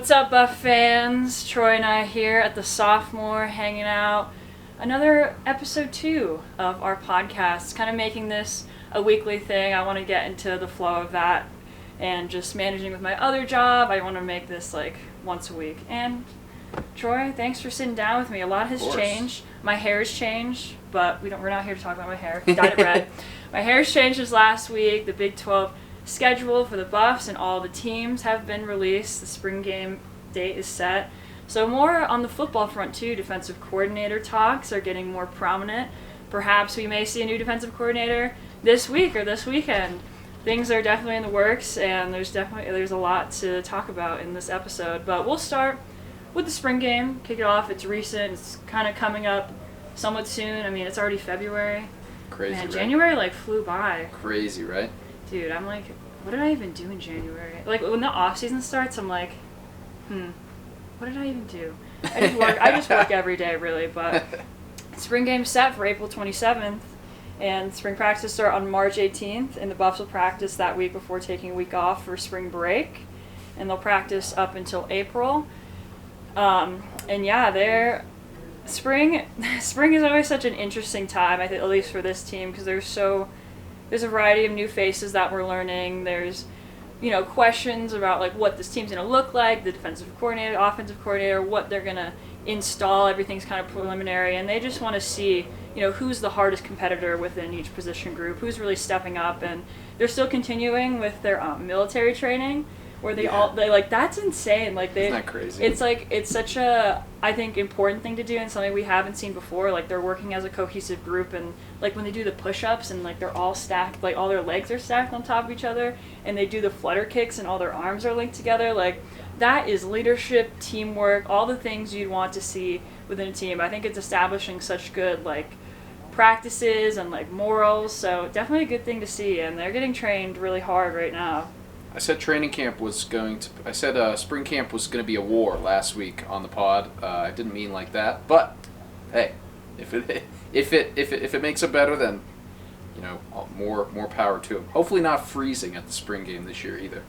What's up, Buff fans? Troy and I here at the Sophomore hanging out. Another episode 2 of our podcast. Kind of making this a weekly thing. I want to get into the flow of that and just managing with my other job. I want to make this like once a week. And Troy, thanks for sitting down with me. A lot has changed. My hair's changed, but we're not here to talk about my hair. Dyed it red. My hair's changed this last week. The Big 12 schedule for the Buffs and all the teams have been released. The spring game date is set. So more on the football front too. Defensive coordinator talks are getting more prominent. Perhaps we may see a new defensive coordinator this week or this weekend. Things are definitely in the works, and there's a lot to talk about in this episode. But we'll start with the spring game. Kick it off. It's recent. It's kind of coming up somewhat soon. I mean, it's already February. Crazy, Man, right? January like flew by. Crazy, right? Dude, I'm like, what did I even do in January? Like, when the off season starts, I'm like, what did I even do? I just work every day, really. But spring game's set for April 27th, and spring practice start on March 18th, and the Buffs will practice that week before taking a week off for spring break, and they'll practice up until April. And yeah, spring is always such an interesting time, I think, at least for this team, because there's a variety of new faces that we're learning. There's, questions about like what this team's going to look like, the defensive coordinator, offensive coordinator, what they're going to install. Everything's kind of preliminary, and they just want to see, who's the hardest competitor within each position group, who's really stepping up. And they're still continuing with their military training, where they that's insane. Like Isn't that crazy? It's such a, I think, important thing to do, and something we haven't seen before. Like, they're working as a cohesive group, and like when they do the push-ups and like they're all stacked, like all their legs are stacked on top of each other, and they do the flutter kicks and all their arms are linked together. Like, that is leadership, teamwork, all the things you'd want to see within a team. I think it's establishing such good like practices and like morals. So definitely a good thing to see, and they're getting trained really hard right now. I said spring camp was going to be a war last week on the pod. I didn't mean like that, but hey, if it makes it better, then more power to them. Hopefully not freezing at the spring game this year either.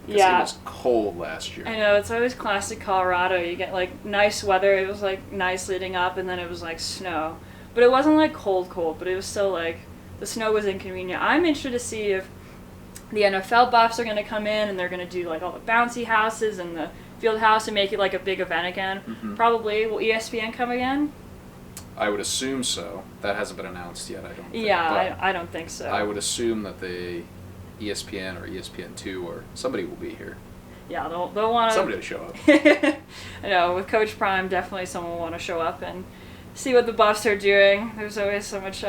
Yeah, it was cold last year. I know, it's always classic Colorado. You get like nice weather. It was like nice leading up, and then it was like snow, but it wasn't like cold, but it was still like the snow was inconvenient. I'm interested to see if the NFL Buffs are going to come in and they're going to do like all the bouncy houses and the field house and make it like a big event again. Mm-hmm. Probably. Will ESPN come again? I would assume so. That hasn't been announced yet, I don't think. Yeah, I don't think so. I would assume that ESPN or ESPN2 or somebody will be here. Yeah, they'll want to... Somebody will show up. I know, with Coach Prime, definitely someone will want to show up and see what the Buffs are doing. There's always so much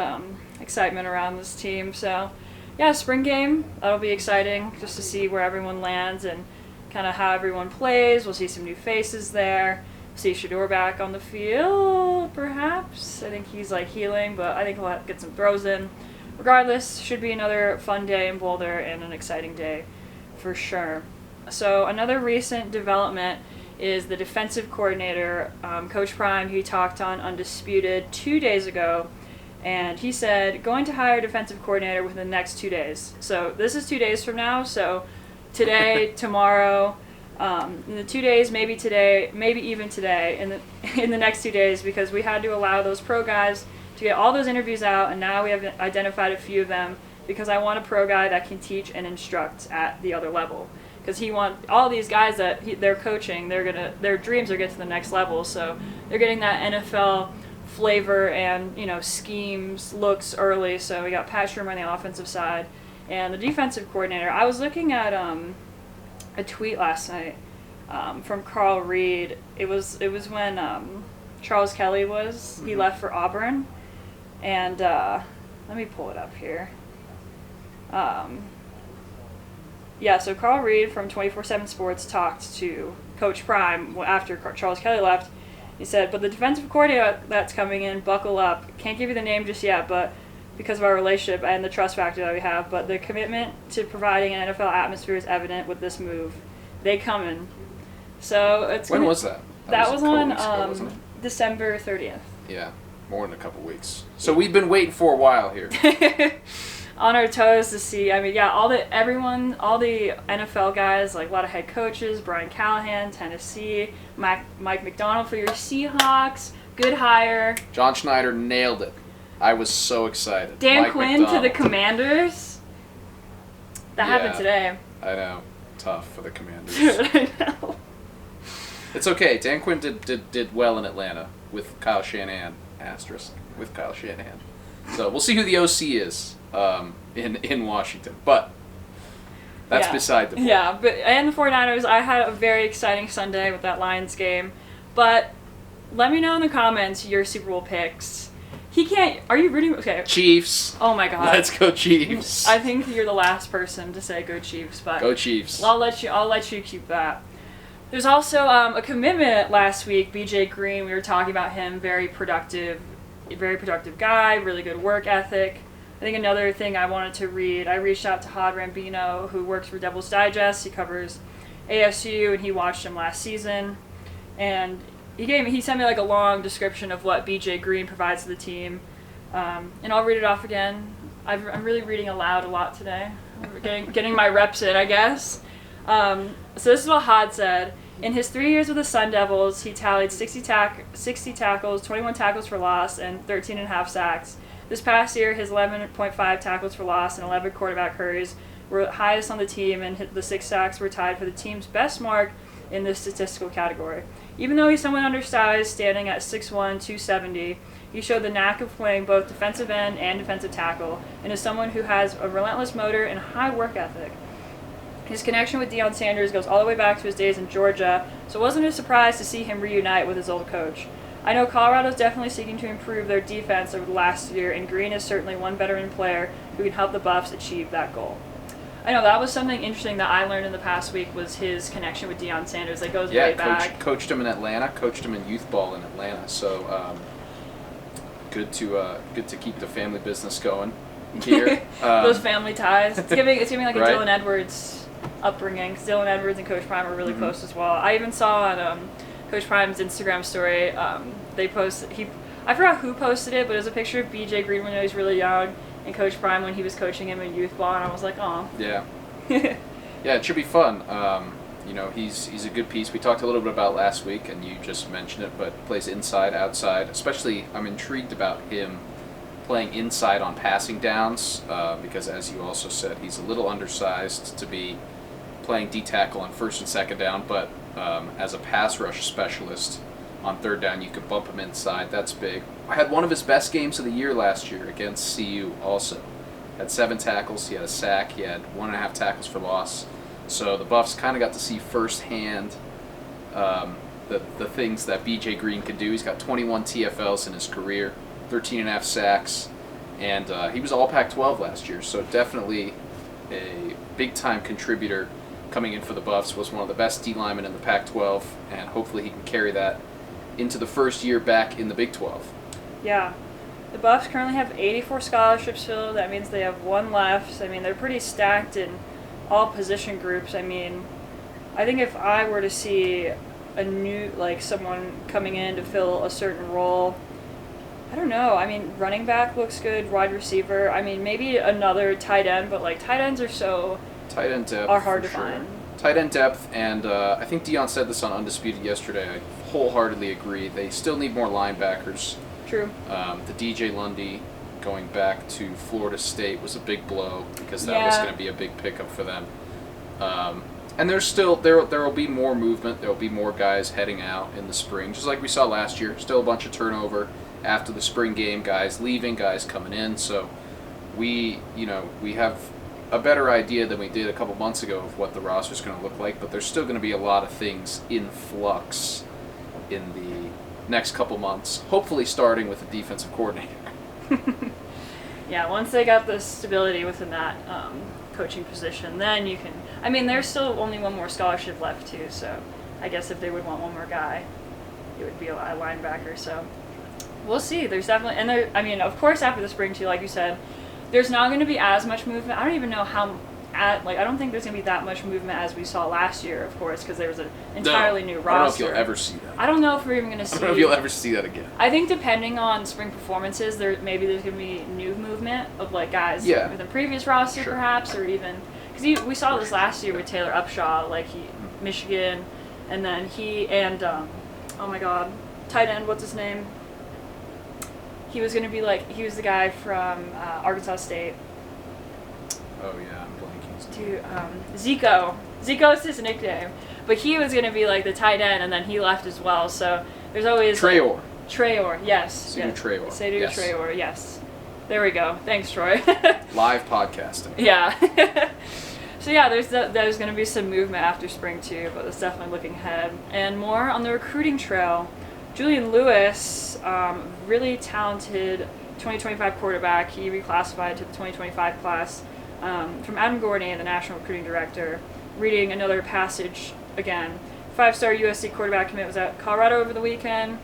excitement around this team, so... Yeah, spring game, that'll be exciting just to see where everyone lands and kind of how everyone plays. We'll see some new faces there. See Shador back on the field, perhaps. I think he's like healing, but I think we'll get some throws in. Regardless, should be another fun day in Boulder and an exciting day for sure. So another recent development is the defensive coordinator, Coach Prime. He talked on Undisputed 2 days ago. And he said, going to hire a defensive coordinator within the next 2 days. So this is 2 days from now. So today, tomorrow, in the 2 days, maybe today, maybe even today, in the next 2 days, because we had to allow those pro guys to get all those interviews out, and now we have identified a few of them because I want a pro guy that can teach and instruct at the other level. Because he wants all these guys that they're coaching, their dreams are to get to the next level. So they're getting that NFL flavor and schemes, looks early. So we got Pat Shermer on the offensive side, and the defensive coordinator. I was looking at a tweet last night from Carl Reed. It was when Charles Kelly he left for Auburn, and let me pull it up here. So Carl Reed from 24/7 Sports talked to Coach Prime after Charles Kelly left. He said, but the defensive coordinator that's coming in, buckle up. Can't give you the name just yet, but because of our relationship and the trust factor that we have, but the commitment to providing an NFL atmosphere is evident with this move. They coming. So it's when was that? That was on wasn't it? December 30th. Yeah, more than a couple weeks. So we've been waiting for a while here. on our toes to see. I mean, yeah, all the NFL guys, like a lot of head coaches, Brian Callahan, Tennessee, Mike McDonald for your Seahawks, good hire. John Schneider nailed it. I was so excited. Dan Mike Quinn McDonald. to the Commanders. That happened today. I know. Tough for the Commanders. I know. It's okay. Dan Quinn did well in Atlanta with Kyle Shanahan. Asterisk with Kyle Shanahan. So we'll see who the OC is in Washington. But that's beside the point. Yeah, and the 49ers, I had a very exciting Sunday with that Lions game. But let me know in the comments your Super Bowl picks. Are you rooting? Okay. Chiefs. Oh my God. Let's go Chiefs. I think you're the last person to say go Chiefs, but go Chiefs. I'll let you keep that. There's also a commitment last week. BJ Green, we were talking about him, very productive guy, really good work ethic. I think another thing I wanted to read, I reached out to Hod Rambino, who works for Devil's Digest. He covers ASU, and he watched him last season. And he sent me like a long description of what BJ Green provides to the team. And I'll read it off again. I'm really reading aloud a lot today. Getting my reps in, I guess. So this is what Hod said. In his 3 years with the Sun Devils, he tallied 60 tackles, 21 tackles for loss, and 13.5 sacks. This past year, his 11.5 tackles for loss and 11 quarterback hurries were highest on the team, and the 6 sacks were tied for the team's best mark in this statistical category. Even though he's somewhat undersized, standing at 6'1", 270, he showed the knack of playing both defensive end and defensive tackle, and is someone who has a relentless motor and high work ethic. His connection with Deion Sanders goes all the way back to his days in Georgia, so it wasn't a surprise to see him reunite with his old coach. I know Colorado's definitely seeking to improve their defense over the last year, and Green is certainly one veteran player who can help the Buffs achieve that goal. I know that was something interesting that I learned in the past week was his connection with Deion Sanders. That goes way back. Coached him in Atlanta, coached him in youth ball in Atlanta, so good to keep the family business going here. Those family ties. It's giving like a right? Dylan Edwards upbringing. Dylan Edwards and Coach Prime are really close as well. I even saw on Coach Prime's Instagram story, they posted, I forgot who posted it, but it was a picture of BJ Green when he was really young and Coach Prime when he was coaching him in youth ball, and I was like, oh. Yeah. Yeah, it should be fun. He's a good piece. We talked a little bit about last week, and you just mentioned it, but plays inside, outside. Especially, I'm intrigued about him playing inside on passing downs because, as you also said, he's a little undersized to be playing D-tackle on first and second down, but as a pass rush specialist on third down, you could bump him inside. That's big. I had one of his best games of the year last year against CU also. Had 7 tackles, he had a sack, he had 1.5 tackles for loss. So the Buffs kind of got to see firsthand the things that BJ Green could do. He's got 21 TFLs in his career, 13.5 sacks, and he was all Pac-12 last year, so definitely a big-time contributor coming in for the Buffs, was one of the best D linemen in the Pac-12, and hopefully he can carry that into the first year back in the Big 12. Yeah. The Buffs currently have 84 scholarships filled. That means they have 1 left. I mean, they're pretty stacked in all position groups. I mean, I think if I were to see a new, someone coming in to fill a certain role, I don't know. I mean, running back looks good, wide receiver. I mean, maybe another tight end, but tight ends Tight end depth are hard to find. Tight end depth, and I think Deion said this on Undisputed yesterday. I wholeheartedly agree. They still need more linebackers. True. The DJ Lundy going back to Florida State was a big blow because that was going to be a big pickup for them. And there's still there will be more movement. There will be more guys heading out in the spring, just like we saw last year. Still a bunch of turnover after the spring game. Guys leaving, guys coming in. So we have a better idea than we did a couple months ago of what the roster's going to look like. But there's still going to be a lot of things in flux in the next couple months. Hopefully, starting with the defensive coordinator. Yeah, once they got the stability within that coaching position, then you can. I mean, there's still only 1 more scholarship left too, so I guess if they would want 1 more guy, it would be a linebacker. So we'll see. There's definitely, of course, after the spring too, like you said, there's not going to be as much movement. I don't even know how I don't think there's going to be that much movement as we saw last year, of course, because there was an entirely new roster. I don't know if you'll ever see that. I don't know if we're even going to see. I don't know if you'll ever see that again. I think depending on spring performances, there's going to be new movement of guys with the previous roster, perhaps, or even because we saw this last year with Taylor Upshaw, Michigan, and then he and oh my God, tight end, what's his name? He was going to be he was the guy from Arkansas State. Oh yeah, I'm blanking. Dude, Zico. Zico's his nickname. But he was going to be the tight end, and then he left as well. So there's always Traore. Traore, yes. Seydou Traore. Seydou Traore, yes. There we go. Thanks, Troy. Live podcasting. Yeah. So yeah, there's going to be some movement after spring too, but it's definitely looking ahead. And more on the recruiting trail. Julian Lewis, really talented 2025 quarterback. He reclassified to the 2025 class. From Adam Gorney, the National Recruiting Director, reading another passage again. 5-star USC quarterback commit was at Colorado over the weekend.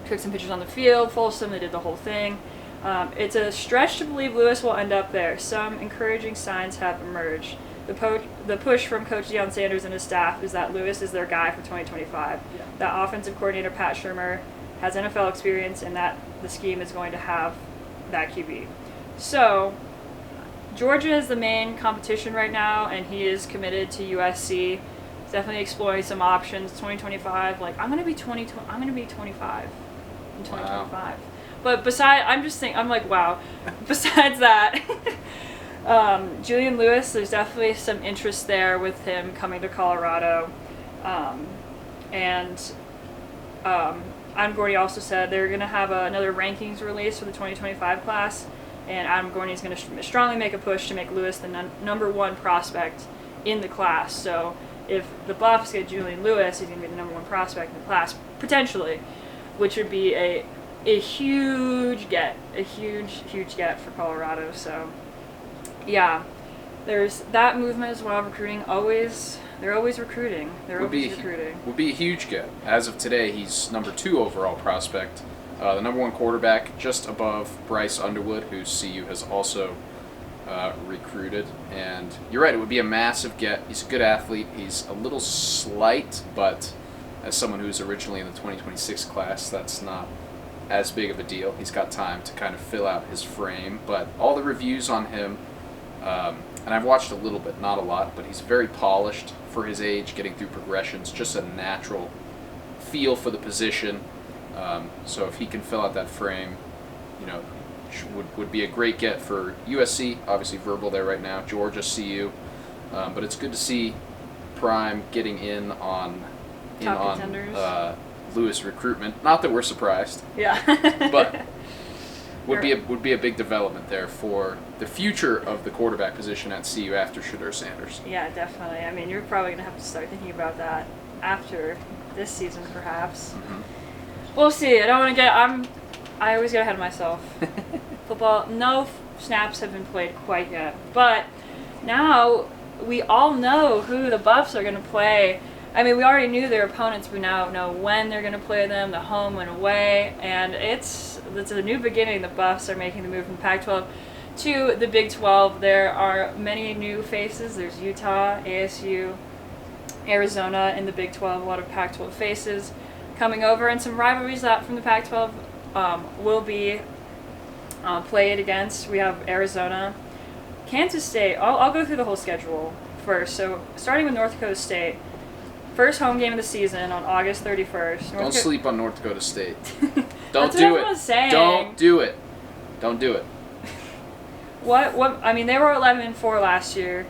Took some pictures on the field. Folsom, they did the whole thing. It's a stretch to believe Lewis will end up there. Some encouraging signs have emerged. The push from Coach Deion Sanders and his staff is that Lewis is their guy for 2025. Yeah. That offensive coordinator, Pat Shurmur, has NFL experience and that the scheme is going to have that QB. So Georgia is the main competition right now, and he is committed to USC. He's definitely exploring some options. 2025, I'm gonna be 25 in 2025. Wow. But I'm like, wow. Besides that, Julian Lewis, there's definitely some interest there with him coming to Colorado, and Adam Gordy also said they're gonna have another rankings release for the 2025 class. And Adam Gorney is going to strongly make a push to make Lewis the number one prospect in the class. So if the Buffs get Julian Lewis, he's going to be the number one prospect in the class, potentially, which would be a huge get, huge get for Colorado. So, yeah, there's that movement as well. Recruiting they're always recruiting. Would be a huge get. As of today, he's number 2 overall prospect. The number 1 quarterback, just above Bryce Underwood, who CU has also recruited. And you're right, it would be a massive get. He's a good athlete. He's a little slight, but as someone who's originally in the 2026 class, that's not as big of a deal. He's got time to kind of fill out his frame. But all the reviews on him, and I've watched a little bit, not a lot, but he's very polished for his age, getting through progressions, just a natural feel for the position. So if he can fill out that frame, would be a great get for USC. Obviously verbal there right now. Georgia, CU, but it's good to see Prime getting in on Lewis recruitment. Not that we're surprised. Yeah. But would be a big development there for the future of the quarterback position at CU after Shedeur Sanders. Yeah, definitely. I mean, you're probably gonna have to start thinking about that after this season, perhaps. Mm-hmm. We'll see. I always get ahead of myself. Football, no snaps have been played quite yet. But now we all know who the Buffs are going to play. I mean, we already knew their opponents. We now know when they're going to play them, the home and away. And it's a new beginning. The Buffs are making the move from Pac-12 to the Big 12. There are many new faces. There's Utah, ASU, Arizona in the Big 12, a lot of Pac-12 faces coming over, and some rivalries that from the Pac-12 will be played against. We have Arizona, Kansas State. I'll go through the whole schedule first. So starting with North Dakota State, first home game of the season on August 31st. Don't sleep on North Dakota State. Don't do it. Don't do it. Don't do it. What? I mean, they were 11-4 last year.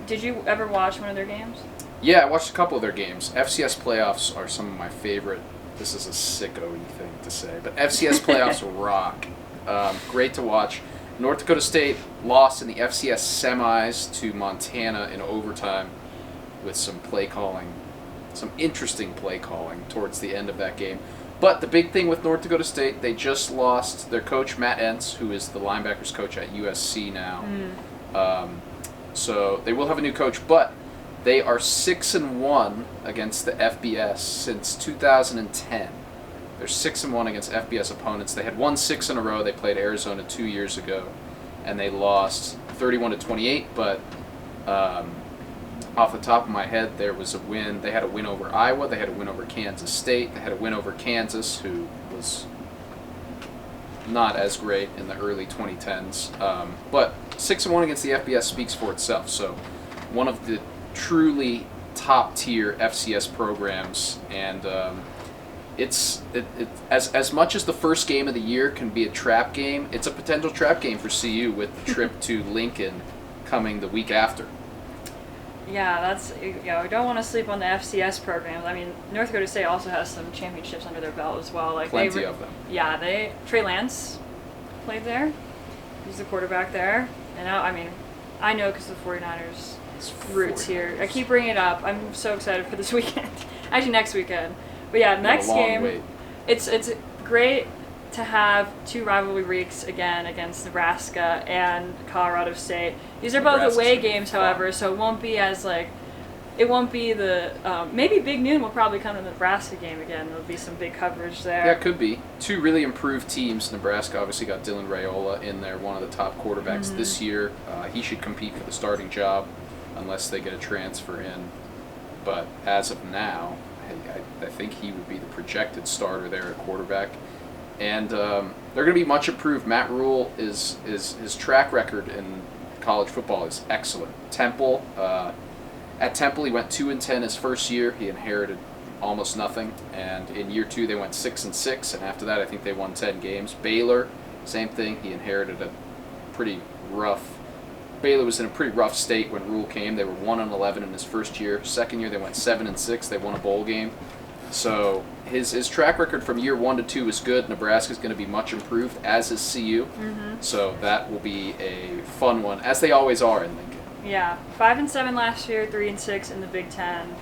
Did you ever watch one of their games? Yeah, I watched a couple of their games. FCS playoffs are some of my favorite. This is a sicko-y thing to say, but FCS playoffs rock. Great to watch. North Dakota State lost in the FCS semis to Montana in overtime with some interesting play calling towards the end of that game. But the big thing with North Dakota State, they just lost their coach, Matt Entz, who is the linebackers coach at USC now. So they will have a new coach, but they are 6-1 against the FBS since 2010. They're 6-1 against FBS opponents. They had won 6 in a row. They played Arizona 2 years ago, and they lost 31-28. But Off the top of my head, there was a win. They had a win over Iowa. They had a win over Kansas State. They had a win over Kansas, who was not as great in the early 2010s. But 6-1 against the FBS speaks for itself. So one of the truly top-tier FCS programs, and it's as much as the first game of the year can be a trap game, it's a potential trap game for CU with the trip to Lincoln coming the week after. Yeah, we don't want to sleep on the FCS programs. I mean, North Dakota State also has some championships under their belt as well. Like Plenty of them. Yeah, Trey Lance played there. He's the quarterback there. And I know because the 49ers roots here. I keep bringing it up. I'm so excited for this weekend. Actually, next weekend. But yeah, next game. Wait. It's great to have two rivalry weeks again against Nebraska and Colorado State. These are both away games, however, so it won't be as maybe Big Noon will probably come to the Nebraska game again. There'll be some big coverage there. Yeah, it could be. Two really improved teams. Nebraska obviously got Dylan Raiola in there, one of the top quarterbacks this year. He should compete for the starting job unless they get a transfer in. But as of now, I think he would be the projected starter there at quarterback. And they're going to be much improved. Matt Rule his track record in college football is excellent. Temple, at Temple he went 2-10 his first year. He inherited almost nothing, and in year 2 they went 6-6, and after that I think they won 10 games. Baylor, same thing. He inherited Baylor was in a pretty rough state when Rule came. They were 1-11 in his first year. Second year they went 7-6. They won a bowl game. So his track record from year 1 to 2 is good. Nebraska's going to be much improved, as is CU. So that will be a fun one, as they always are in Lincoln. Yeah, 5-7 last year, 3-6 in the Big Ten.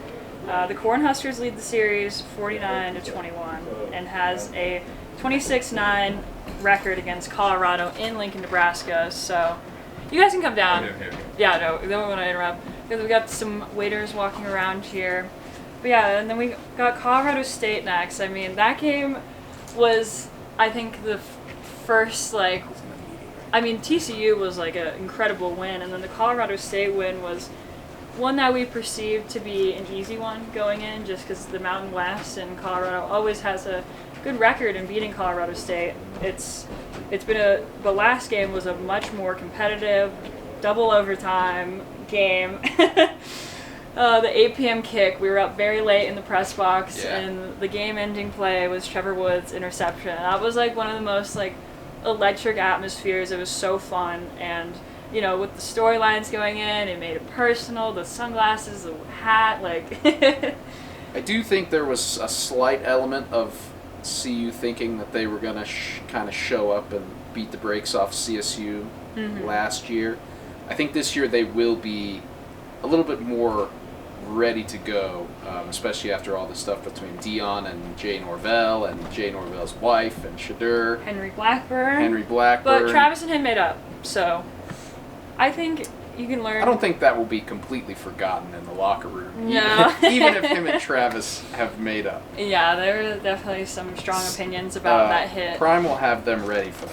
The Cornhuskers lead the series 49-21 and has a 26-9 record against Colorado in Lincoln, Nebraska. So you guys can come down. Yeah, no, we don't want to interrupt because we got some waiters walking around here. But yeah, and then we got Colorado State next. I mean, that game was, I think, the first, TCU was like an incredible win, and then the Colorado State win was one that we perceived to be an easy one going in, just because the Mountain West and Colorado always has a good record in beating Colorado State. The last game was a much more competitive, double overtime game. The 8 p.m. kick, we were up very late in the press box, and the game-ending play was Trevor Woods' interception. That was one of the most electric atmospheres. It was so fun, and with the storylines going in, it made it personal. The sunglasses, the hat, I do think there was a slight element of CU thinking that they were going to kind of show up and beat the brakes off CSU last year. I think this year they will be a little bit more ready to go, especially after all the stuff between Dion and Jay Norvell and Jay Norvell's wife and Shadur. Henry Blackburn. But Travis and him made up, so I think you can learn. I don't think that will be completely forgotten in the locker room. No. Even if him and Travis have made up. Yeah, there are definitely some strong opinions about that hit. Prime will have them ready for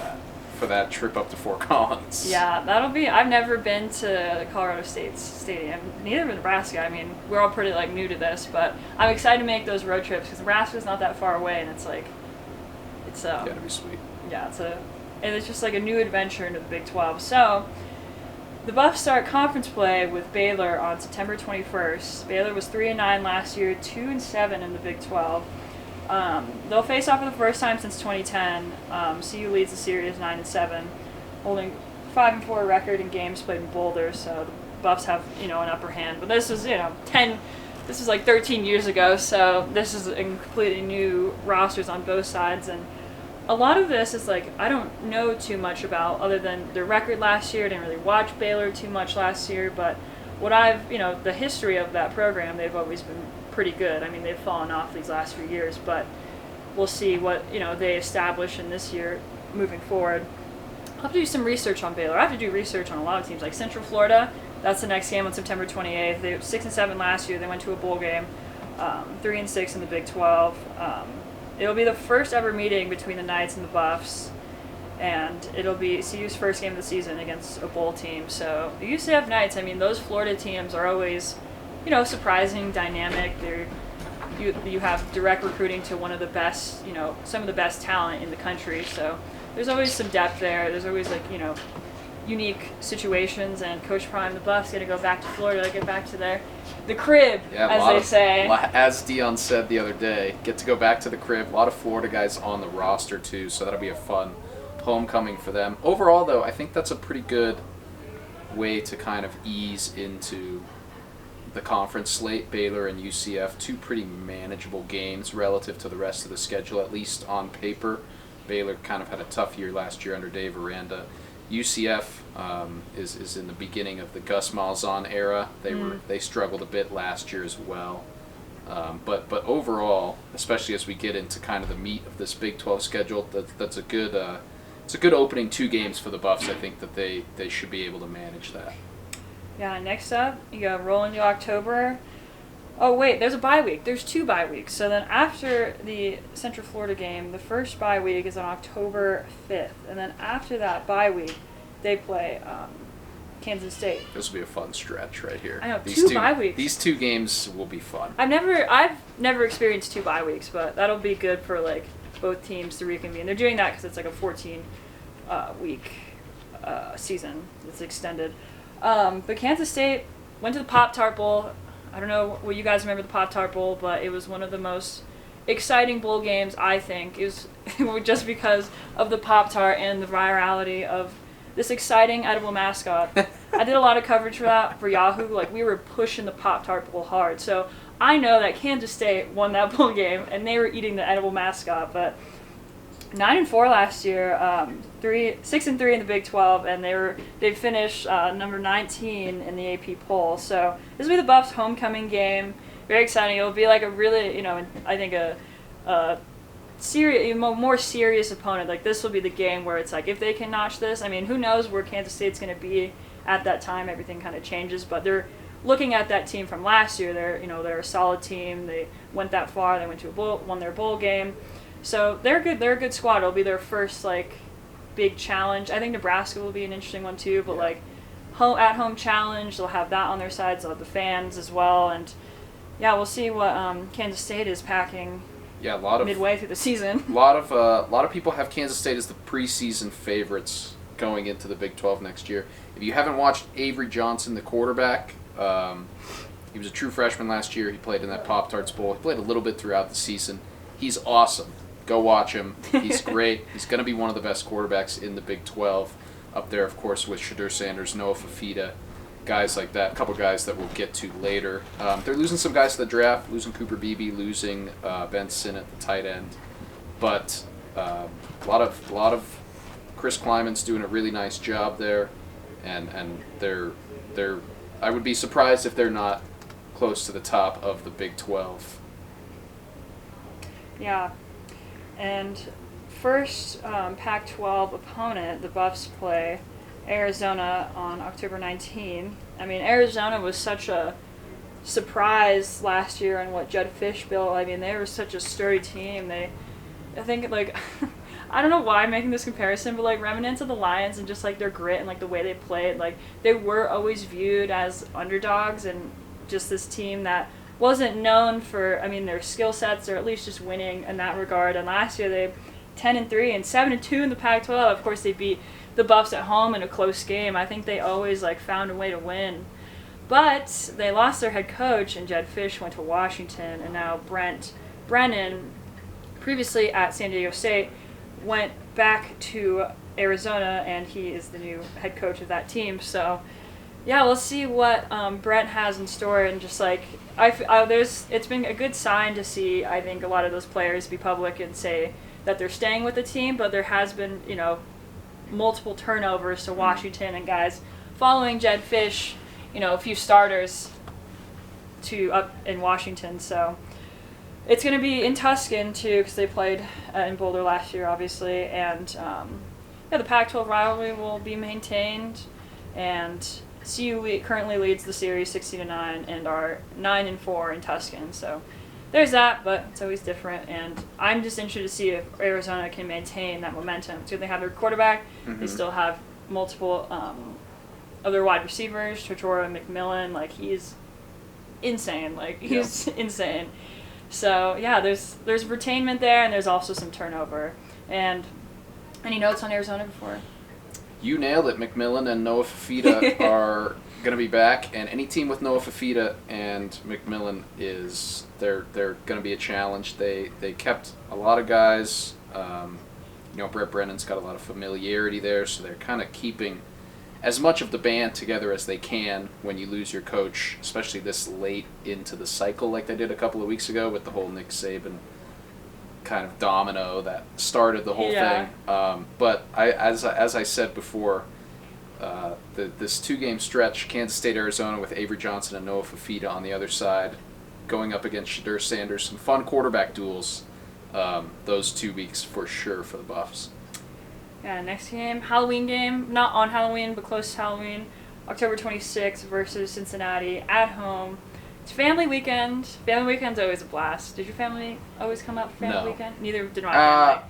that trip up to Fort Collins. Yeah, that'll be. I've never been to Colorado State's stadium. Neither have Nebraska. I mean, we're all pretty new to this, but I'm excited to make those road trips because Nebraska's not that far away, and it's gotta be sweet. Yeah, it's just a new adventure into the Big 12. So the Buffs start conference play with Baylor on September 21st. Baylor was 3-9 last year, 2-7 in the Big 12. They'll face off for the first time since 2010. CU leads the series 9-7, holding 5-4 record in games played in Boulder. So the Buffs have an upper hand. But this was 13 years ago. So this is a completely new rosters on both sides, and a lot of this is I don't know too much about other than their record last year. I didn't really watch Baylor too much last year, but what the history of that program, they've always been pretty good. I mean, they've fallen off these last few years, but we'll see what they establish in this year moving forward. I'll have to do some research on Baylor. I have to do research on a lot of teams like Central Florida. That's the next game on September 28th. They were 6-7 last year. They went to a bowl game, 3-6 in the Big 12. It'll be the first ever meeting between the Knights and the Buffs. and it'll be CU's first game of the season against a bowl team. So the UCF Knights, I mean, those Florida teams are always, surprising, dynamic. You have direct recruiting to one of the best, some of the best talent in the country. So there's always some depth there. There's always unique situations, and Coach Prime, the Buffs, going to go back to Florida, get back to the crib, as they say. As Dion said the other day, get to go back to the crib. A lot of Florida guys on the roster too, so that'll be a fun homecoming for them. Overall, though, I think that's a pretty good way to kind of ease into the conference slate. Baylor and UCF, two pretty manageable games relative to the rest of the schedule, at least on paper. Baylor kind of had a tough year last year under Dave Aranda. UCF is in the beginning of the Gus Malzahn era. They struggled a bit last year as well. But overall, especially as we get into kind of the meat of this Big 12 schedule, that's a good it's a good opening 2 games for the Buffs. I think that they should be able to manage that. Yeah, next up, you go roll into October. Oh, wait, there's a bye week. There's 2 bye weeks. So then after the Central Florida game, the first bye week is on October 5th. And then after that bye week, they play Kansas State. This will be a fun stretch right here. I know, 2 bye weeks. These 2 games will be fun. I've never experienced 2 bye weeks, but that'll be good for both teams to reconvene. They're doing that because it's a 14 week season. It's extended. But Kansas State went to the Pop-Tart Bowl. I don't know what you guys remember the Pop-Tart Bowl, but it was one of the most exciting bowl games, I think. It was just because of the Pop-Tart and the virality of this exciting edible mascot. I did a lot of coverage for that for Yahoo. We were pushing the Pop-Tart Bowl hard. So I know that Kansas State won that bowl game, and they were eating the edible mascot. But 9-4 last year, 6-3 in the Big 12, and they finished number 19 in the AP poll. So this will be the Buffs' homecoming game. Very exciting. It'll be a really, I think a more serious opponent. This will be the game where it's if they can notch this. I mean, who knows where Kansas State's going to be at that time? Everything kind of changes, but they're looking at that team from last year. They're a solid team. They went that far. They went to won their bowl game. So they're good. They're a good squad. It'll be their first big challenge. I think Nebraska will be an interesting one too. But at home challenge, they'll have that on their side. They'll have the fans as well. And yeah, we'll see what Kansas State is packing. Yeah, a lot of midway through the season. A lot of people have Kansas State as the preseason favorites going into the Big 12 next year. If you haven't watched Avery Johnson, the quarterback, he was a true freshman last year. He played in that Pop-Tarts Bowl. He played a little bit throughout the season. He's awesome. Go watch him. He's great. He's going to be one of the best quarterbacks in the Big 12. Up there, of course, with Shadur Sanders, Noah Fafita, guys like that. A couple guys that we'll get to later. They're losing some guys to the draft, losing Cooper Beebe, losing Ben Sinnott, the tight end. But a lot of Chris Kleiman's doing a really nice job there, and they're I would be surprised if they're not close to the top of the Big 12. Yeah. And first Pac-12 opponent, the Buffs play Arizona on October 19. I mean, Arizona was such a surprise last year in what Judd Fish built. I mean, they were such a sturdy team. I think I don't know why I'm making this comparison, but remnants of the Lions and just their grit and the way they played, they were always viewed as underdogs, and just this team that wasn't known for, their skill sets, or at least just winning in that regard. And last year they 10-3 and 7-2 in the Pac-12. Of course, they beat the Buffs at home in a close game. I think they always found a way to win. But they lost their head coach, and Jed Fish went to Washington, and now Brent Brennan, previously at San Diego State, went back to Arizona, and he is the new head coach of that team. So yeah, we'll see what Brent has in store, and just it's been a good sign to see, I think, a lot of those players be public and say that they're staying with the team, but there has been, multiple turnovers to Washington, and guys following Jed Fish, a few starters to up in Washington. So it's going to be in Tuscan too, because they played in Boulder last year, obviously, and the Pac-12 rivalry will be maintained, and CU currently leads the series 16-9 and are 9-4 in Tuscan. So there's that, but it's always different. And I'm just interested to see if Arizona can maintain that momentum. So they have their quarterback. They still have multiple other wide receivers, Tortora, McMillan. Like, he's insane. Like, he's insane. So, yeah, there's retainment there, and there's also some turnover. And any notes on Arizona before? You nailed it. McMillan and Noah Fafita are going to be back, and any team with Noah Fafita and McMillan they're going to be a challenge. They kept a lot of guys. Brett Brennan's got a lot of familiarity there, so they're kind of keeping as much of the band together as they can when you lose your coach, especially this late into the cycle like they did a couple of weeks ago with the whole Nick Saban kind of domino that started the whole thing. But as I said before, this 2-game stretch, Kansas State, Arizona, with Avery Johnson and Noah Fafita on the other side, going up against Shadur Sanders, some fun quarterback duels. Those 2 weeks for sure for the Buffs. Yeah, next game, Halloween game, not on Halloween, but close to Halloween, October 26th versus Cincinnati at home. It's family weekend. Family weekend's always a blast. Did your family always come up for family weekend? Neither did my family.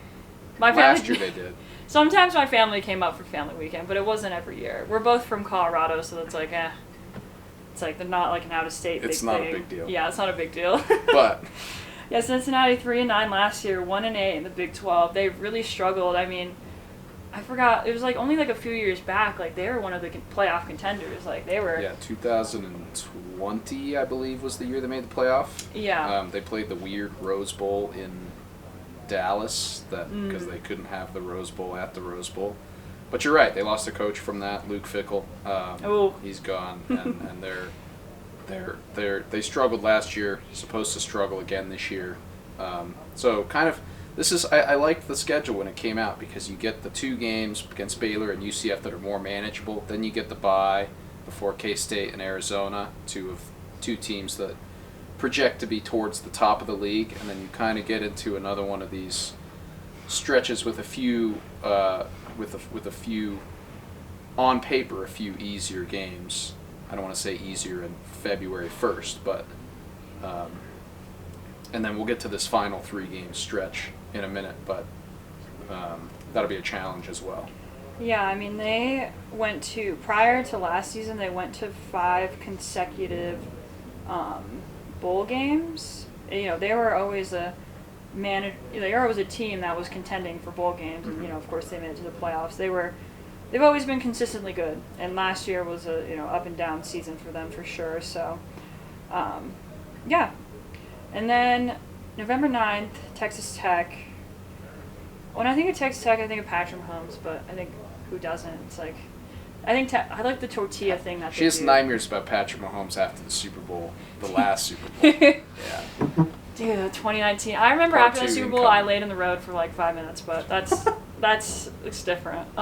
My family. Last year they did. Sometimes my family came up for family weekend, but it wasn't every year. We're both from Colorado, so it's like, It's like they're not like an out-of-state big thing. It's not a big deal. Yeah, it's not a big deal. But yeah, Cincinnati 3-9 last year, 1-8 in the Big 12. They really struggled. I mean, I forgot. It was like only like a few years back. Like they were one of the playoff contenders. Like they were. Yeah, 2020, I believe, was the year they made the playoff. Yeah. They played the weird Rose Bowl in Dallas because they couldn't have the Rose Bowl at the Rose Bowl. But you're right. They lost their coach from that, Luke Fickell. He's gone, and they struggled last year. Supposed to struggle again this year. So kind of. I liked the schedule when it came out because you get the 2 games against Baylor and UCF that are more manageable. Then you get the bye before K-State and Arizona, two teams that project to be towards the top of the league, and then you kind of get into another one of these stretches with a few on paper a few easier games. I don't want to say easier in February 1st, but and then we'll get to this final 3-game stretch in a minute, but that'll be a challenge as well. Yeah, I mean, they went to, prior to last season, they went to 5 consecutive bowl games. They were always a team that was contending for bowl games, and of course they made it to the playoffs. They've always been consistently good, and last year was a up and down season for them for sure. So, yeah. And then November 9th, Texas Tech. When I think of Texas Tech, I think of Patrick Mahomes, but I think who doesn't? It's like, I like the tortilla thing that she has nightmares about Patrick Mahomes after the Super Bowl, the last Super Bowl. Yeah. Dude, 2019. I remember after the Super Bowl, I laid in the road for like 5 minutes, but it's different.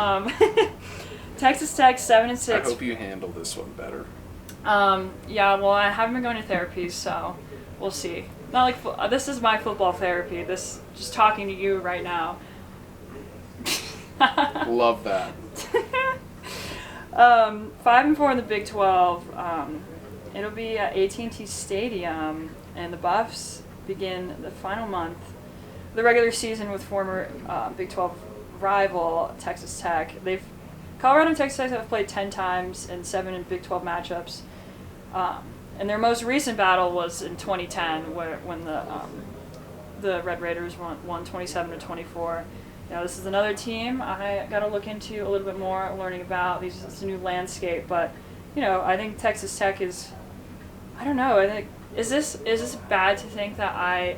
Texas Tech 7-6. I hope you handle this one better. Yeah. Well, I haven't been going to therapy, so we'll see. Not like this is my football therapy. This just talking to you right now. Love that. 5-4 in the Big 12. It'll be at AT&T Stadium, and the Buffs begin the final month of the regular season with former Big 12 rival Texas Tech. Colorado and Texas Tech have played 10 times and 7 in Big 12 matchups. And their most recent battle was in 2010, when the Red Raiders won 27-24. This is another team I got to look into a little bit more, learning about. It's a new landscape, but I think Texas Tech is. I don't know. I think is this bad to think that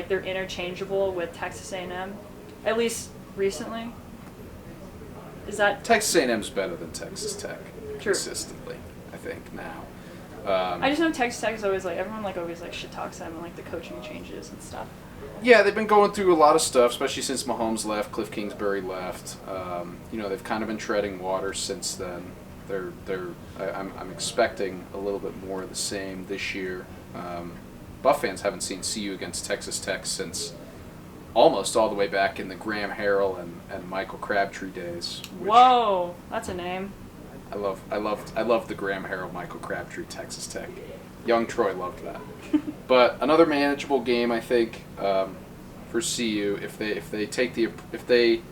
they're interchangeable with Texas A&M, at least recently? Is that Texas A&M is better than Texas Tech True. consistently? I think now. I just know Texas Tech is always everyone always shit talks them and the coaching changes and stuff. Yeah, they've been going through a lot of stuff, especially since Mahomes left, Cliff Kingsbury left. They've kind of been treading water since then. I'm expecting a little bit more of the same this year. Buff fans haven't seen CU against Texas Tech since almost all the way back in the Graham Harrell and Michael Crabtree days. Whoa, that's a name. I love the Graham Harrell, Michael Crabtree, Texas Tech Young Troy loved that. But another manageable game, I think, for CU if they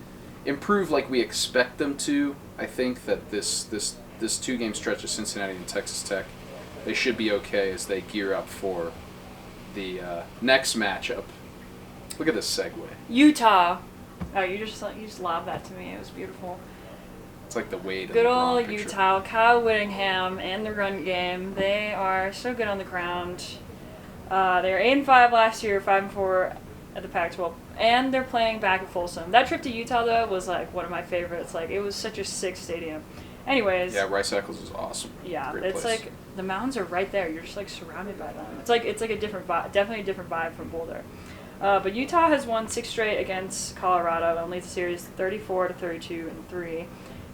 improve like we expect them to. I think that this 2-game stretch of Cincinnati and Texas Tech, they should be okay as they gear up for the next matchup. Look at this segue. Utah. Oh, you just lobbed that to me. It was beautiful. It's like the Wade. Good old Utah. Kyle Whittingham and the run game. They are so good on the ground. They were 8-5 last year, 5-4 at the Pac-12, and they're playing back at Folsom. That trip to Utah though was like one of my favorites. Like it was such a sick stadium. Anyways. Yeah, Rice Eccles is awesome. Yeah, Great it's place. like the mountains are right there. You're just like surrounded by them. It's like a different vibe, definitely a different vibe from Boulder. But Utah has won 6 straight against Colorado and leads the series 34-32-3.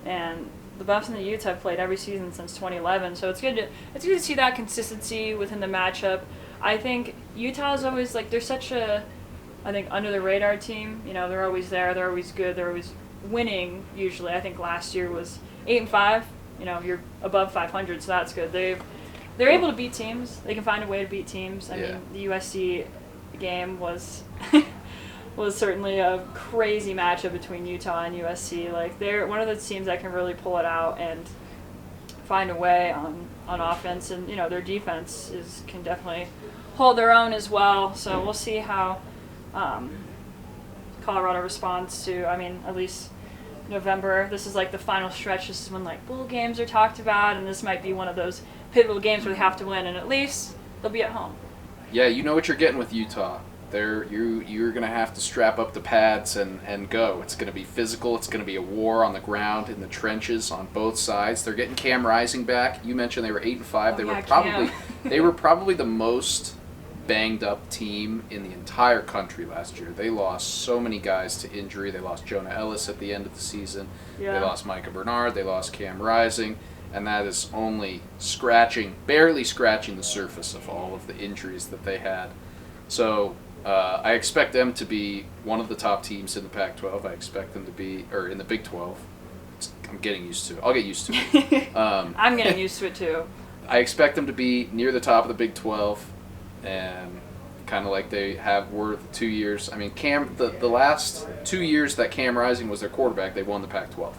And the Buffs and the Utes have played every season since 2011, so it's good to see that consistency within the matchup. I think Utah is always like they're such a, I think, under the radar team. You know, they're always there, they're always good, they're always winning. Usually, I think last year was 8-5. You know, you're above 500, so that's good. They're able to beat teams. They can find a way to beat teams. I mean, the USC game was was certainly a crazy matchup between Utah and USC. Like they're one of those teams that can really pull it out and find a way on offense, and you know their defense can definitely hold their own as well. So we'll see how Colorado responds to. I mean, at least November. This is like the final stretch. This is when like bowl games are talked about, and this might be one of those pivotal games where they have to win, and at least they'll be at home. Yeah, you know what you're getting with Utah. You're going to have to strap up the pads and go. It's going to be physical. It's going to be a war on the ground, in the trenches, on both sides. They're getting Cam Rising back. You mentioned they were 8-5. They were probably the most banged up team in the entire country last year. They lost so many guys to injury. They lost Jonah Ellis at the end of the season. Yeah. They lost Micah Bernard. They lost Cam Rising. And that is only barely scratching the surface of all of the injuries that they had. So I expect them to be one of the top teams in the Pac-12. I expect them to be, or in the Big 12. I'm getting used to it. I'll get used to it. I'm getting used to it too. I expect them to be near the top of the Big 12, and kind of like they were the 2 years. I mean, the last 2 years that Cam Rising was their quarterback, they won the Pac-12.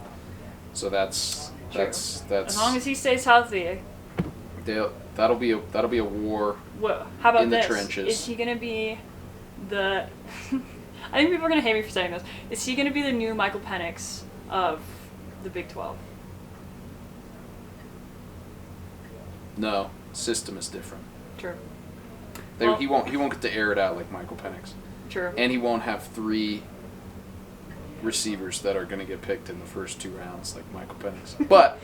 So that's as long as he stays healthy. That'll be a war. How about in the this? trenches. Is he gonna be the? I think people are gonna hate me for saying this. Is he gonna be the new Michael Penix of the Big 12? No, system is different. True. He won't get to air it out like Michael Penix. True. And he won't have 3 receivers that are going to get picked in the first 2 rounds like Michael Penix. But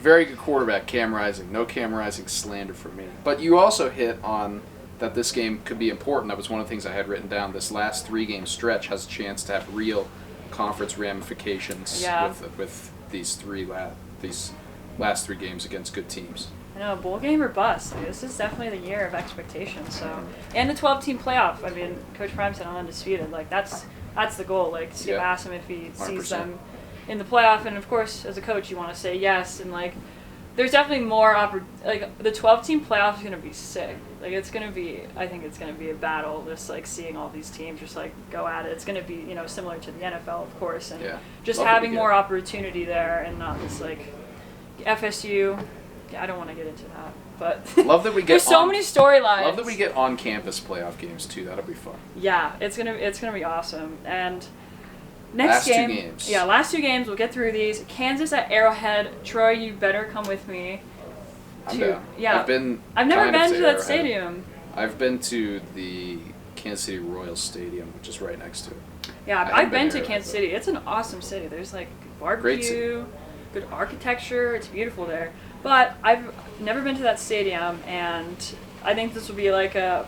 very good quarterback, Cam Rising. No Cam Rising slander from me. But you also hit on that this game could be important. That was one of the things I had written down. This last 3-game stretch has a chance to have real conference ramifications with these last 3 games against good teams. I know, bowl game or bust. Like, this is definitely the year of expectation. So, and the 12-team playoff. I mean, Coach Prime said on Undisputed. Like that's the goal. Like Skip asked him if he 100%. sees them in the playoff, and of course, as a coach, you want to say yes. And like, there's definitely more like the 12-team playoff is gonna be sick. Like I think it's gonna be a battle. Just like seeing all these teams just like go at it. It's gonna be similar to the NFL, of course, and just having more opportunity there and not just like FSU. I don't want to get into that, but love that we get there's so many storylines. Love that we get on-campus playoff games too. That'll be fun. Yeah, it's gonna be awesome. And last 2 games. Yeah, last 2 games. We'll get through these. Kansas at Arrowhead. Troy, you better come with me. I'm down. Yeah, I've never been to that stadium. I've been to the Kansas City Royals Stadium, which is right next to it. Yeah, I've been to Kansas City. It's an awesome city. There's like barbecue, good architecture. It's beautiful there. But I've never been to that stadium, and I think this will be like I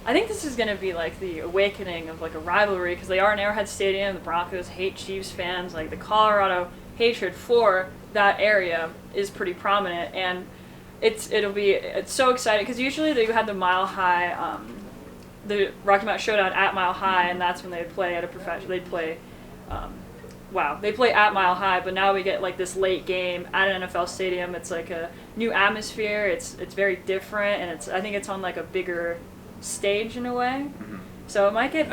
think this is going to be like the awakening of like a rivalry, because they are in Arrowhead Stadium. The Broncos hate Chiefs fans. Like the Colorado hatred for that area is pretty prominent, and it's so exciting because usually they had the Mile High, the Rocky Mountain Showdown at Mile High, and that's when they'd play at a professional. They'd play wow, they play at Mile High, but now we get like this late game at an NFL stadium. It's like a new atmosphere. It's very different, and I think it's on like a bigger stage in a way. Mm-hmm. So it might get,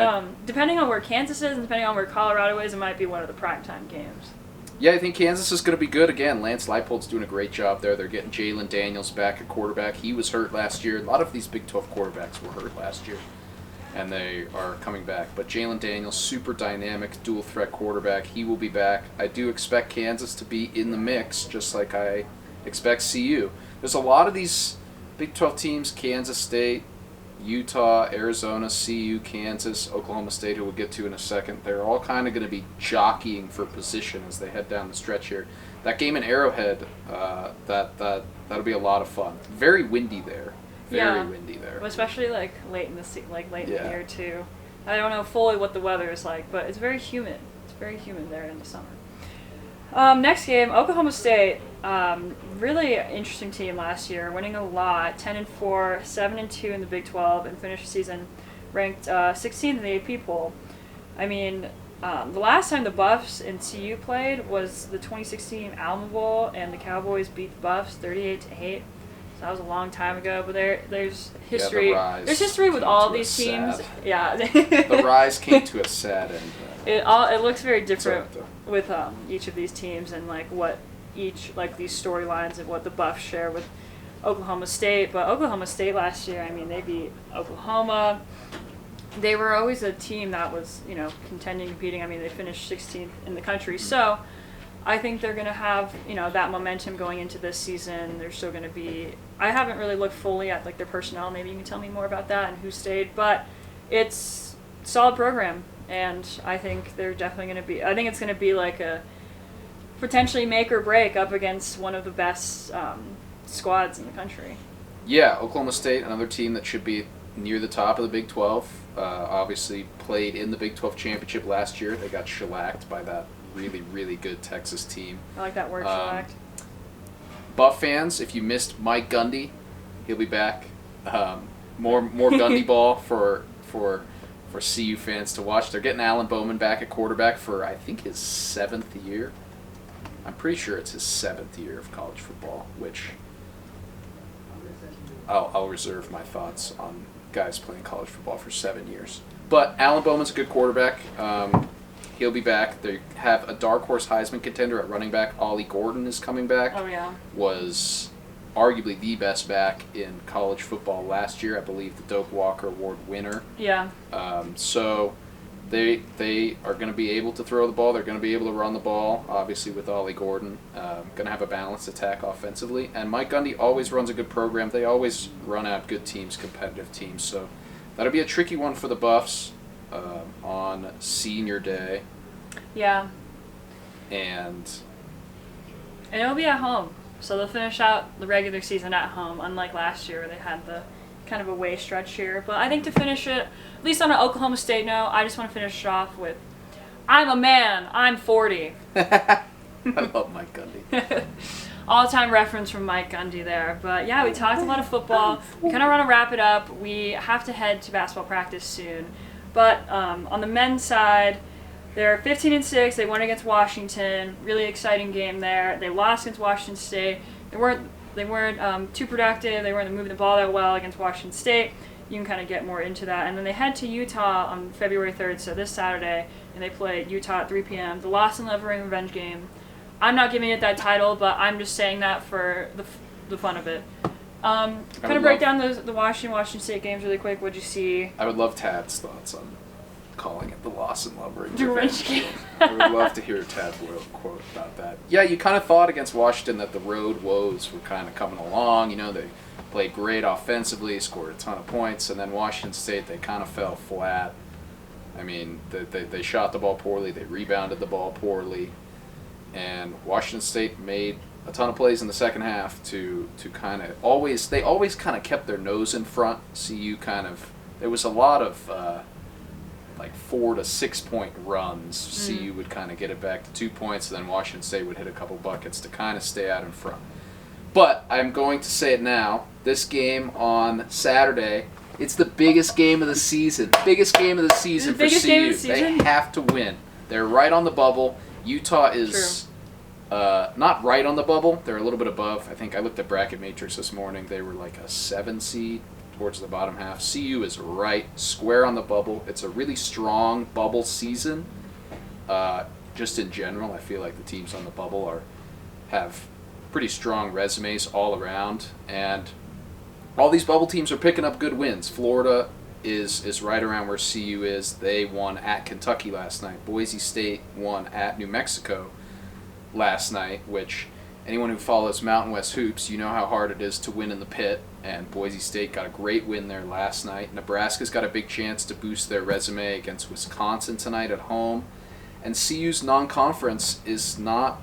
depending on where Kansas is and depending on where Colorado is, it might be one of the primetime games. Yeah, I think Kansas is going to be good again. Lance Leipold's doing a great job there. They're getting Jalen Daniels back at quarterback. He was hurt last year. A lot of these Big 12 quarterbacks were hurt last year, and they are coming back. But Jalen Daniels, super dynamic, dual-threat quarterback. He will be back. I do expect Kansas to be in the mix, just like I expect CU. There's a lot of these Big 12 teams, Kansas State, Utah, Arizona, CU, Kansas, Oklahoma State, who we'll get to in a second. They're all kind of going to be jockeying for position as they head down the stretch here. That game in Arrowhead, that'll be a lot of fun. Very windy there. Very windy there. Especially like late in the year too. I don't know fully what the weather is like, but it's very humid. It's very humid there in the summer. Next game, Oklahoma State. Really interesting team last year, winning a lot, 10-4, 7-2 in the Big 12, and finished the season ranked 16th in the AP poll. I mean, the last time the Buffs and CU played was the 2016 Alma Bowl, and the Cowboys beat the Buffs 38-8. So that was a long time ago, but there's history. There's history with all these teams. Yeah. The rise came to a sad end. It looks very different with each of these teams and like what each like these storylines and what the Buffs share with Oklahoma State. But Oklahoma State last year, I mean, they beat Oklahoma. They were always a team that was, contending, competing. I mean, they finished 16th in the country. So I think they're going to have, that momentum going into this season. They're still going to be – I haven't really looked fully at, like, their personnel. Maybe you can tell me more about that and who stayed. But it's a solid program, and I think they're definitely going to be – I think it's going to be like a potentially make or break up against one of the best squads in the country. Yeah, Oklahoma State, another team that should be near the top of the Big 12. Obviously played in the Big 12 championship last year. They got shellacked by that really, really good Texas team. I like that word, shellacked. Buff fans, if you missed Mike Gundy, he'll be back. More Gundy ball for CU fans to watch. They're getting Alan Bowman back at quarterback for, I think, his 7th year. I'm pretty sure it's his 7th year of college football, which I'll reserve my thoughts on guys playing college football for 7 years. But Alan Bowman's a good quarterback. He'll be back. They have a dark horse Heisman contender at running back. Ollie Gordon is coming back. Oh, yeah. Was arguably the best back in college football last year. I believe the Doak Walker Award winner. Yeah. So they are going to be able to throw the ball. They're going to be able to run the ball, obviously, with Ollie Gordon. Going to have a balanced attack offensively. And Mike Gundy always runs a good program. They always run out good teams, competitive teams. So that'll be a tricky one for the Buffs on Senior Day. Yeah. And it'll be at home. So they'll finish out the regular season at home, unlike last year where they had the kind of away stretch here. But I think to finish it, at least on an Oklahoma State note, I just want to finish it off with, I'm a man, I'm 40. I love Mike Gundy. All-time reference from Mike Gundy there. But yeah, we talked a lot of football. We kind of want to wrap it up. We have to head to basketball practice soon. But on the men's side, they're 15-6. They won against Washington. Really exciting game there. They lost against Washington State. They weren't too productive. They weren't moving the ball that well against Washington State. You can kind of get more into that. And then they head to Utah on February 3rd, so this Saturday, and they play Utah at 3 p.m. The Lost and Levering revenge game. I'm not giving it that title, but I'm just saying that for the fun of it. Kind of break down the Washington State games really quick. What'd you see? I would love Tad's thoughts on calling it the Lost and Levering revenge game. I would love to hear Tad quote about that. Yeah, you kind of thought against Washington that the road woes were kind of coming along. They played great offensively, scored a ton of points, and then Washington State, they kind of fell flat. I mean, they shot the ball poorly, they rebounded the ball poorly, and Washington State made a ton of plays in the second half to kind of always kind of kept their nose in front. CU there was a lot of like 4 to 6 point runs. CU would kind of get it back to 2 points, and then Washington State would hit a couple buckets to kind of stay out in front. But I'm going to say it now. This game on Saturday, it's the biggest game of the season. Biggest game of the season for CU. They have to win. They're right on the bubble. Utah is not right on the bubble. They're a little bit above. I think I looked at Bracket Matrix this morning. They were like a 7 seed towards the bottom half. CU is right square on the bubble. It's a really strong bubble season. Just in general, I feel like the teams on the bubble have pretty strong resumes all around, and all these bubble teams are picking up good wins. Florida is right around where CU is. They won at Kentucky last night. Boise State won at New Mexico last night, which anyone who follows Mountain West hoops, you know how hard it is to win in the pit, and Boise State got a great win there last night. Nebraska's got a big chance to boost their resume against Wisconsin tonight at home, and CU's non-conference is not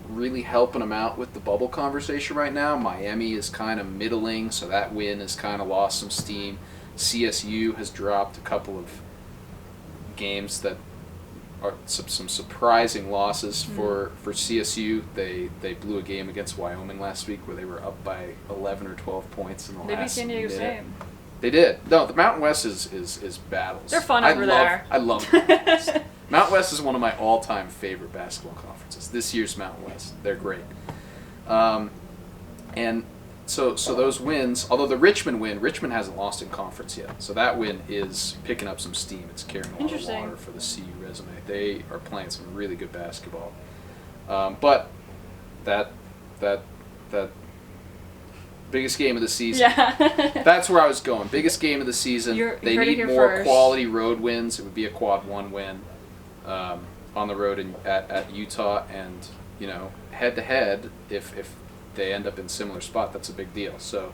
really helping them out with the bubble conversation right now. Miami is kind of middling, so that win has kind of lost some steam. CSU has dropped a couple of games that are some surprising losses for CSU. They blew a game against Wyoming last week where they were up by 11 or 12 points in the They beat last San Diego minute. State. They did. No, the Mountain West is battles. They're fun over there. I love Mountain West. Mountain West is one of my all-time favorite basketball conferences. This year's Mountain West. They're great. And so those wins, although the Richmond hasn't lost in conference yet. So that win is picking up some steam. It's carrying a lot of water for the CU resume. They are playing some really good basketball. But that biggest game of the season. Yeah. That's where I was going. Biggest game of the season. They need more quality road wins. It would be a quad 1 win on the road at Utah, and head to head, if they end up in similar spot, that's a big deal. So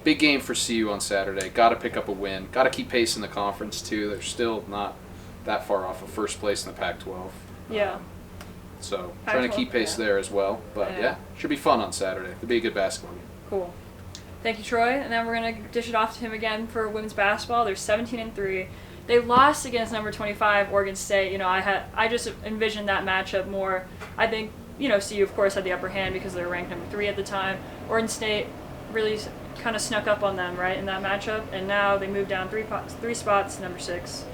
big game for CU on Saturday. Got to pick up a win. Got to keep pace in the conference too. They're still not that far off of first place in the Pac-12. Yeah. So trying to keep pace there as well. But yeah, should be fun on Saturday. It'll be a good basketball game. Cool. Thank you, Troy. And then we're going to dish it off to him again for women's basketball. They're 17-3. They lost against number 25, Oregon State. I just envisioned that matchup more. I think, CU, of course, had the upper hand because they were ranked number 3 at the time. Oregon State really kind of snuck up on them, right, in that matchup. And now they moved down three spots to number 6.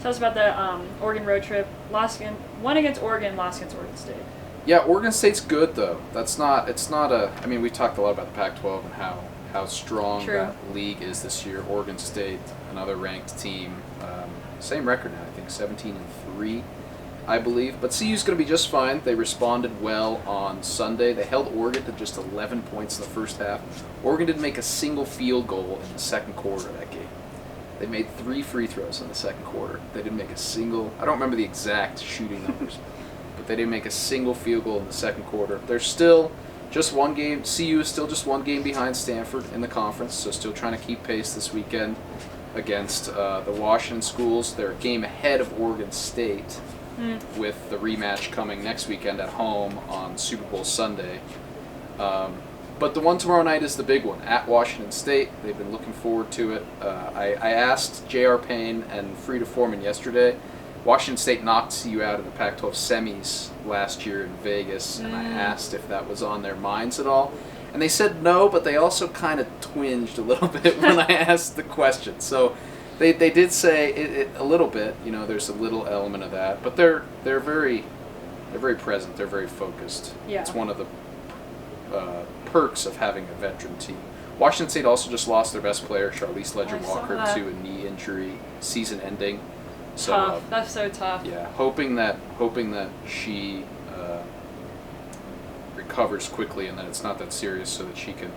Tell us about the Oregon road trip. Won against Oregon, lost against Oregon State. Yeah, Oregon State's good, though. It's not we talked a lot about the Pac-12 and how strong that league is this year. Oregon State, another ranked team, same record now, I think 17-3, I believe. But CU's going to be just fine. They responded well on Sunday. They held Oregon to just 11 points in the first half. Oregon didn't make a single field goal in the second quarter of that game. They made 3 free throws in the second quarter. They didn't make a single. I don't remember the exact shooting numbers, but they didn't make a single field goal in the second quarter. They're still just one game. CU is still just one game behind Stanford in the conference, so still trying to keep pace this weekend against the Washington schools. They're a game ahead of Oregon State with the rematch coming next weekend at home on Super Bowl Sunday. But the one tomorrow night is the big one, at Washington State. They've been looking forward to it. I asked J.R. Payne and Frida Foreman yesterday. Washington State knocked CU out in the Pac-12 semis last year in Vegas, and I asked if that was on their minds at all. And they said no, but they also kind of twinged a little bit when I asked the question. So they did say it a little bit. There's a little element of that, but they're very present. They're very focused. Yeah. It's one of the perks of having a veteran team. Washington State also just lost their best player, Charlize Ledger-Walker, to a knee injury, season ending. So tough. That's so tough. Yeah, hoping that she recovers quickly and that it's not that serious, so that she can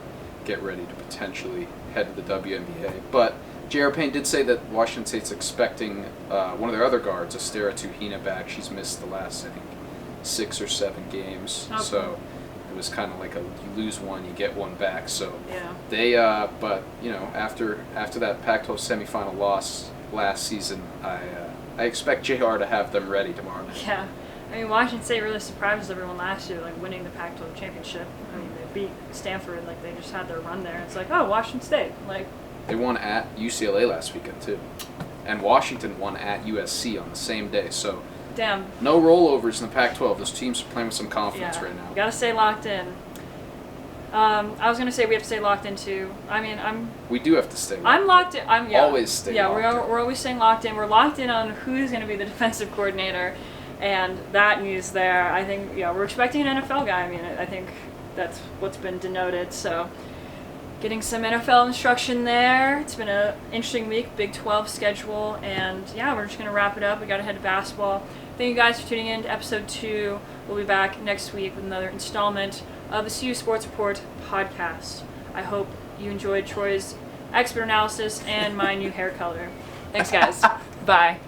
get ready to potentially head to the WNBA. But J.R. Payne did say that Washington State's expecting one of their other guards, Estera Tuhina, back. She's missed the last, I think, 6 or 7 games. Okay. So it was kind of like you lose one, you get one back. So yeah. They, but after that Pac-12 semifinal loss last season, I expect JR to have them ready tomorrow night. Yeah. Washington State really surprised everyone last year, winning the Pac-12 championship. They beat Stanford, they just had their run there. It's Washington State. They won at UCLA last weekend, too. And Washington won at USC on the same day. So, damn. No rollovers in the Pac-12. Those teams are playing with some confidence right now. You got to stay locked in. I was going to say we have to stay locked in, too. We do have to stay locked in. I'm locked in. Always stay locked in. Yeah, we're always staying locked in. We're locked in on who's going to be the defensive coordinator. And that news there, I think, we're expecting an NFL guy. I mean, I think that's what's been denoted. So getting some NFL instruction there. It's been an interesting week, Big 12 schedule. And, we're just going to wrap it up. We got to head to basketball. Thank you guys for tuning in to episode 2. We'll be back next week with another installment of the CU Sports Report podcast. I hope you enjoyed Troy's expert analysis and my new hair color. Thanks, guys. Bye.